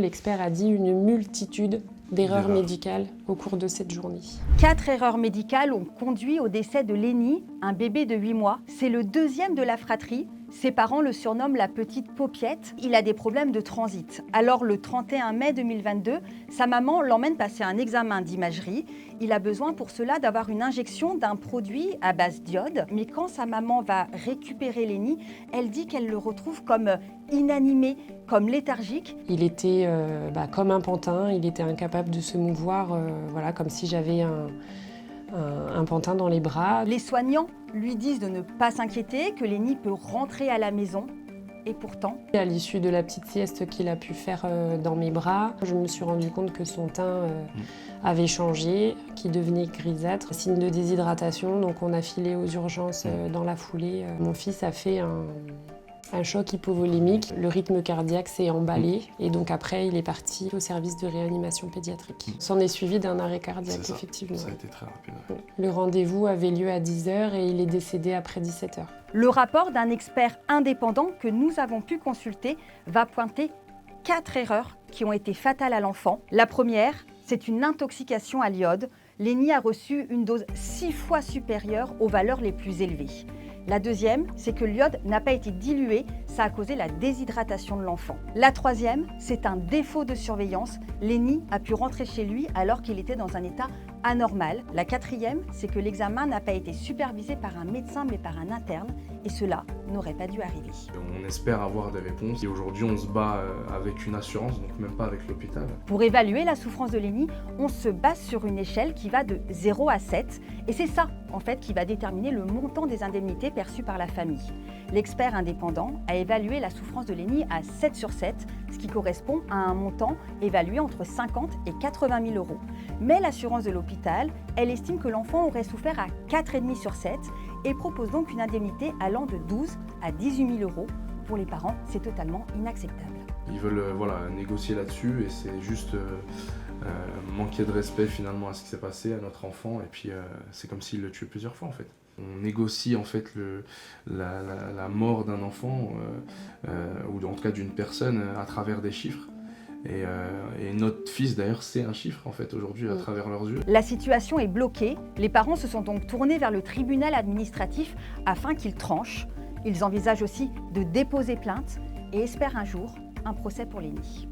l'expert a dit une multitude d'erreurs médicales au cours de cette journée. 4 erreurs médicales ont conduit au décès de Lénie, un bébé de 8 mois. C'est le deuxième de la fratrie. Ses parents le surnomment la petite paupiette. Il a des problèmes de transit. Alors le 31 mai 2022, sa maman l'emmène passer un examen d'imagerie. Il a besoin pour cela d'avoir une injection d'un produit à base d'iode. Mais quand sa maman va récupérer Lénie, elle dit qu'elle le retrouve comme inanimé, comme léthargique. Il était comme un pantin, il était incapable de se mouvoir, comme si j'avais un pantin dans les bras. Les soignants lui disent de ne pas s'inquiéter, que Lénie peut rentrer à la maison. Et pourtant, à l'issue de la petite sieste qu'il a pu faire dans mes bras, je me suis rendu compte que son teint avait changé, qu'il devenait grisâtre, signe de déshydratation. Donc on a filé aux urgences dans la foulée. Mon fils a fait un choc hypovolémique, le rythme cardiaque s'est emballé et donc après il est parti au service de réanimation pédiatrique. S'en est suivi d'un arrêt cardiaque, effectivement. Ça a été très rapide. Le rendez-vous avait lieu à 10h et il est décédé après 17h. Le rapport d'un expert indépendant que nous avons pu consulter va pointer 4 erreurs qui ont été fatales à l'enfant. La première, c'est une intoxication à l'iode. Lénie a reçu une dose 6 fois supérieure aux valeurs les plus élevées. La deuxième, c'est que l'iode n'a pas été dilué, ça a causé la déshydratation de l'enfant. La troisième, c'est un défaut de surveillance. Lénie a pu rentrer chez lui alors qu'il était dans un état anormal. La quatrième, c'est que l'examen n'a pas été supervisé par un médecin mais par un interne et cela n'aurait pas dû arriver. On espère avoir des réponses et aujourd'hui on se bat avec une assurance, donc même pas avec l'hôpital. Pour évaluer la souffrance de Lénie, on se base sur une échelle qui va de 0 à 7 et c'est ça en fait qui va déterminer le montant des indemnités perçues par la famille. L'expert indépendant a évalué la souffrance de Lénie à 7 sur 7, ce qui correspond à un montant évalué entre 50 et 80 000 euros. Mais l'assurance de l'hôpital, elle estime que l'enfant aurait souffert à 4,5 sur 7 et propose donc une indemnité allant de 12 à 18 000 euros. Pour les parents, c'est totalement inacceptable. Ils veulent négocier là-dessus et c'est juste manquer de respect finalement à ce qui s'est passé à notre enfant et puis c'est comme s'il le tuait plusieurs fois en fait. On négocie en fait la mort d'un enfant ou en tout cas d'une personne à travers des chiffres. Et notre fils d'ailleurs c'est un chiffre en fait aujourd'hui à travers leurs yeux. La situation est bloquée, les parents se sont donc tournés vers le tribunal administratif afin qu'il tranche. Ils envisagent aussi de déposer plainte et espèrent un jour un procès pour Lénie.